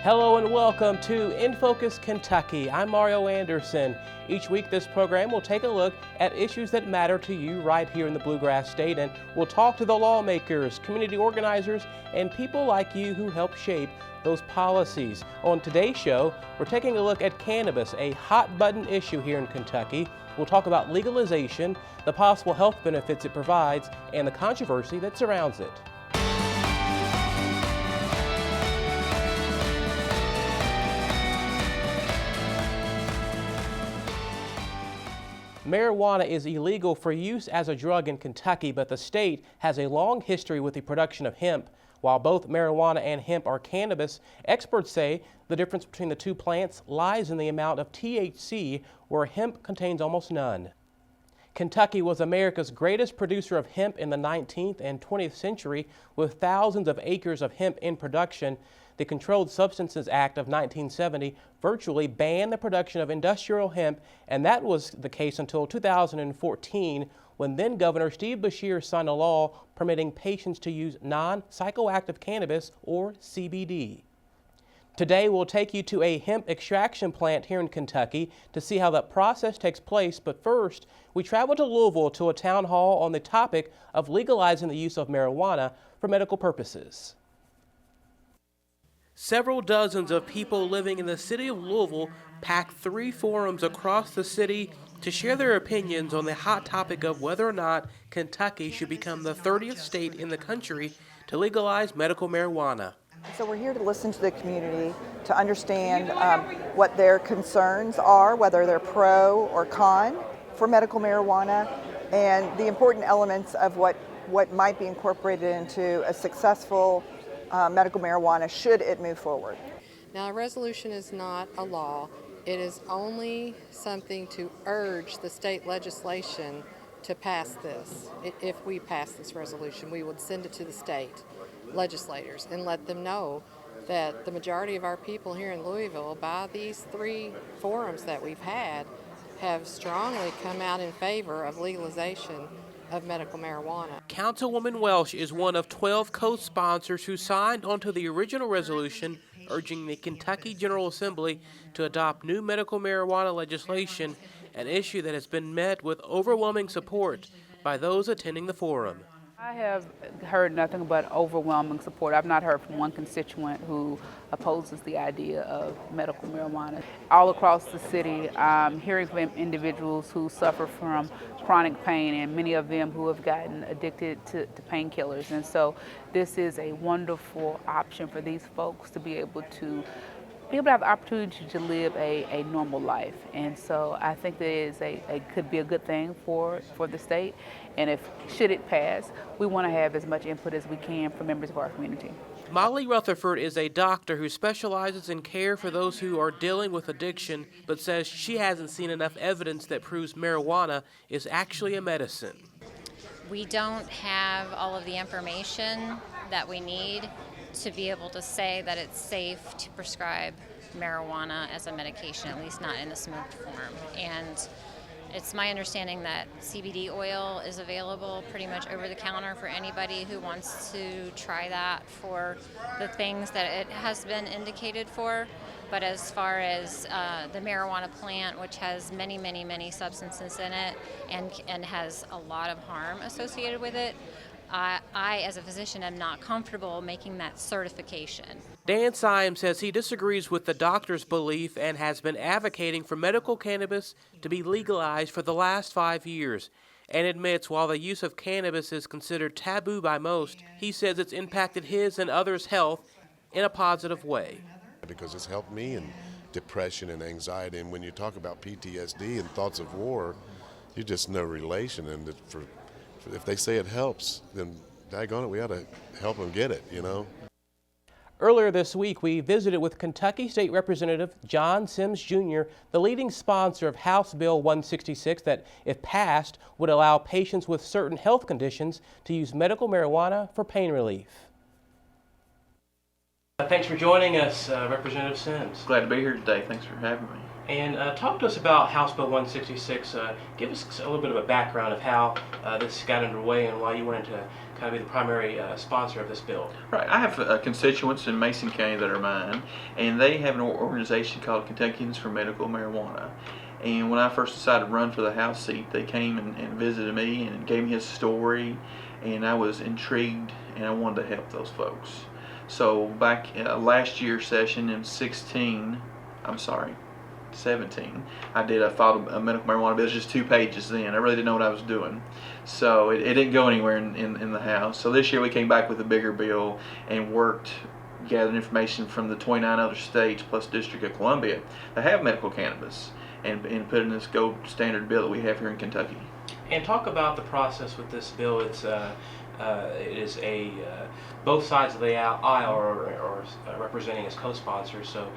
Hello and welcome to In Focus Kentucky. I'm Mario Anderson. Each week this program will take a look at issues that matter to you right here in the Bluegrass State, and we'll talk to the lawmakers, community organizers, and people like you who help shape those policies. On today's show, we're taking a look at cannabis, a hot button issue here in Kentucky. We'll talk about legalization, the possible health benefits it provides, and the controversy that surrounds it. Marijuana is illegal for use as a drug in Kentucky, but the state has a long history with the production of hemp. While both marijuana and hemp are cannabis, experts say the difference between the two plants lies in the amount of THC, where hemp contains almost none. Kentucky was America's greatest producer of hemp in the 19th and 20th century, with thousands of acres of hemp in production. The Controlled Substances Act of 1970 virtually banned the production of industrial hemp, and that was the case until 2014, when then Governor Steve Beshear signed a law permitting patients to use non-psychoactive cannabis, or CBD. Today we'll take you to a hemp extraction plant here in Kentucky to see how that process takes place, but first we travel to Louisville to a town hall on the topic of legalizing the use of marijuana for medical purposes. Several dozens of people living in the city of Louisville packed 3 forums across the city to share their opinions on the hot topic of whether or not Kentucky should become the 30th state in the country to legalize medical marijuana. So we're here to listen to the community, to understand what their concerns are, whether they're pro or con for medical marijuana, and the important elements of what might be incorporated into a successful medical marijuana should it move forward. Now, a resolution is not a law. It is only something to urge the state legislation to pass this. If we pass this resolution, we would send it to the state legislators and let them know that the majority of our people here in Louisville, by these 3 forums that we've had, have strongly come out in favor of legalization of medical marijuana. Councilwoman Welsh is one of 12 co-sponsors who signed onto the original resolution urging the Kentucky General Assembly to adopt new medical marijuana legislation, an issue that has been met with overwhelming support by those attending the forum. I have heard nothing but overwhelming support. I've not heard from one constituent who opposes the idea of medical marijuana. All across the city, I'm hearing from individuals who suffer from chronic pain, and many of them who have gotten addicted to painkillers. And so this is a wonderful option for these folks to be able to have the opportunity to live a normal life. And so I think that could be a good thing for the state. And should it pass, we want to have as much input as we can from members of our community. Molly Rutherford is a doctor who specializes in care for those who are dealing with addiction, but says she hasn't seen enough evidence that proves marijuana is actually a medicine. We don't have all of the information that we need to be able to say that it's safe to prescribe marijuana as a medication, at least not in a smoked form. And it's my understanding that CBD oil is available pretty much over the counter for anybody who wants to try that for the things that it has been indicated for. But as far as the marijuana plant, which has many, many, many substances in it and has a lot of harm associated with it, I, as a physician, am not comfortable making that certification. Dan Syme says he disagrees with the doctor's belief and has been advocating for medical cannabis to be legalized for the last 5 years, and admits while the use of cannabis is considered taboo by most, he says it's impacted his and others' health in a positive way. Because it's helped me in depression and anxiety, and when you talk about PTSD and thoughts of war, you just no relation, and if they say it helps, then daggone it, we ought to help them get it, you know. Earlier this week, we visited with Kentucky State Representative John Sims Jr., the leading sponsor of House Bill 166 that, if passed, would allow patients with certain health conditions to use medical marijuana for pain relief. Thanks for joining us, Representative Sims. Glad to be here today. Thanks for having me. And talk to us about House Bill 166. Give us a little bit of a background of how this got underway and why you wanted kind of be the primary sponsor of this bill. Right. I have constituents in Mason County that are mine, and they have an organization called Kentuckians for Medical Marijuana. And when I first decided to run for the House seat, they came and visited me and gave me his story, and I was intrigued and I wanted to help those folks. So back last year's session in 17, I filed a medical marijuana bill. It was just 2 pages then. I really didn't know what I was doing. So it didn't go anywhere in the House. So this year we came back with a bigger bill and gathered information from the 29 other states plus District of Columbia that have medical cannabis and put in this gold standard bill that we have here in Kentucky. And talk about the process with this bill. It is both sides of the aisle are representing as co-sponsors. So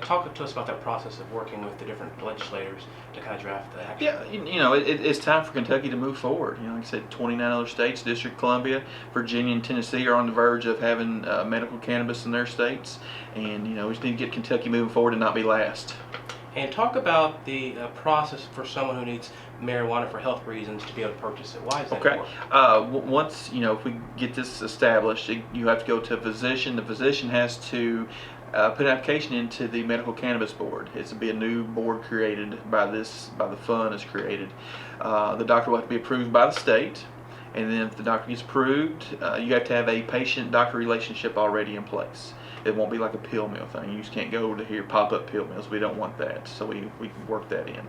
talk to us about that process of working with the different legislators to kind of draft the action. Yeah, it's time for Kentucky to move forward. Like I said, 29 other states, District of Columbia, Virginia, and Tennessee are on the verge of having medical cannabis in their states. And we just need to get Kentucky moving forward and not be last. And talk about the process for someone who needs marijuana for health reasons to be able to purchase it. Why is that important? Once, if we get this established, you have to go to a physician. The physician has to put an application into the Medical Cannabis Board. It's to be a new board created by the fund is created. The doctor will have to be approved by the state. And then if the doctor gets approved, you have to have a patient-doctor relationship already in place. It won't be like a pill mill thing. You just can't go to here pop-up pill mills. We don't want that, so we can work that in.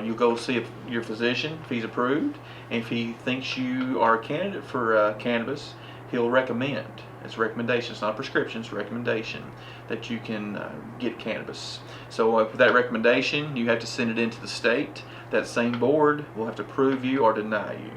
You'll go see if your physician, if he's approved, and if he thinks you are a candidate for cannabis, he'll recommend. It's a recommendation. It's not a prescription. It's a recommendation that you can get cannabis. So with that recommendation, you have to send it into the state. That same board will have to approve you or deny you.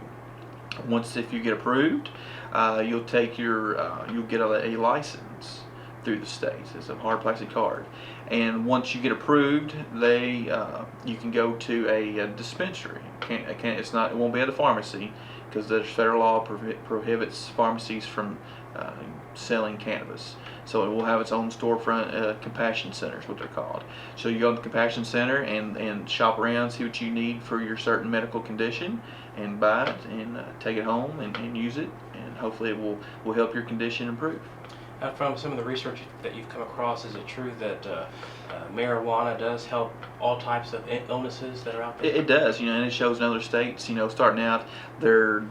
Once, if you get approved, you'll get a license through the state. It's a hard plastic card, and once you get approved, you can go to a dispensary. It won't be at a pharmacy because there's federal law prohibits pharmacies from selling cannabis. So it will have its own storefront, compassion centers, what they're called. So you go to the compassion center and shop around, see what you need for your certain medical condition, and buy it and take it home and use it, and hopefully it will help your condition improve. From some of the research that you've come across, is it true that marijuana does help all types of illnesses that are out there? It does, and it shows in other states, starting out, their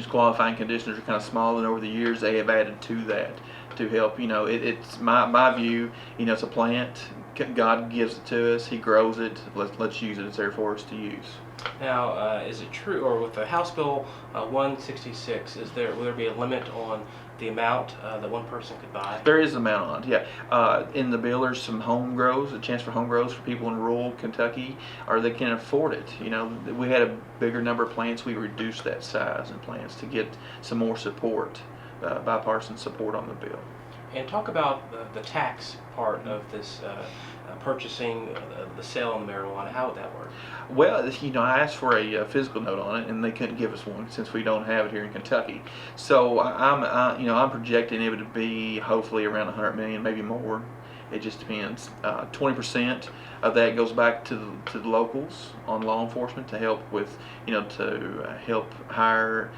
qualifying conditions are kind of small, and over the years they have added to that to help. It's my view, it's a plant. God gives it to us. He grows it. Let's use it. It's there for us to use. Now, is it true, or with the House Bill 166, will there be a limit on the amount that one person could buy? There is an amount on it, yeah. In the bill, there's some home grows, a chance for home grows for people in rural Kentucky, or they can afford it. We had a bigger number of plants. We reduced that size in plants to get some more support, bipartisan support on the bill. And talk about the tax part of this purchasing, the sale of marijuana. How would that work? Well, I asked for a physical note on it, and they couldn't give us one since we don't have it here in Kentucky. So I'm projecting it to be hopefully around 100 million, maybe more. It just depends. 20% of that goes back to the locals on law enforcement to help with, to help hire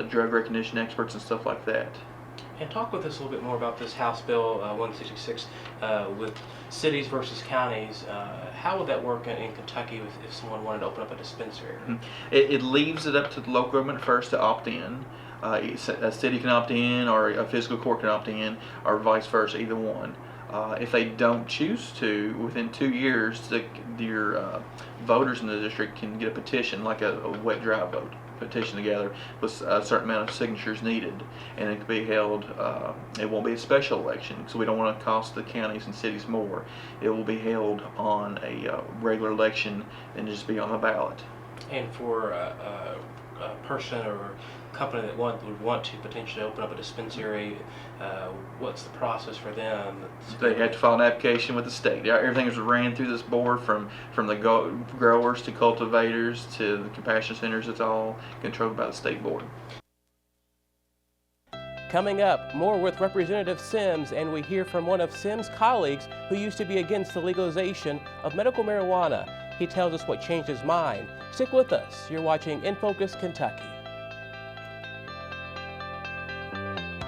drug recognition experts and stuff like that. And talk with us a little bit more about this House Bill 166 with cities versus counties. How would that work in Kentucky if someone wanted to open up a dispensary? Mm-hmm. It leaves it up to the local government first to opt in. A city can opt in, or a physical court can opt in, or vice versa, either one. If they don't choose to, within 2 years, your voters in the district can get a petition, like a wet dry vote petition together with a certain amount of signatures needed, and it can be held. It won't be a special election, so we don't want to cost the counties and cities more. It will be held on a regular election and just be on the ballot. And for a person or company that would want to potentially open up a dispensary, what's the process for them? They had to file an application with the state. Everything was ran through this board, from the growers to cultivators to the compassion centers. It's all controlled by the state board. Coming up, more with Representative Sims, and we hear from one of Sims' colleagues who used to be against the legalization of medical marijuana. He tells us what changed his mind. Stick with us. You're watching In Focus Kentucky.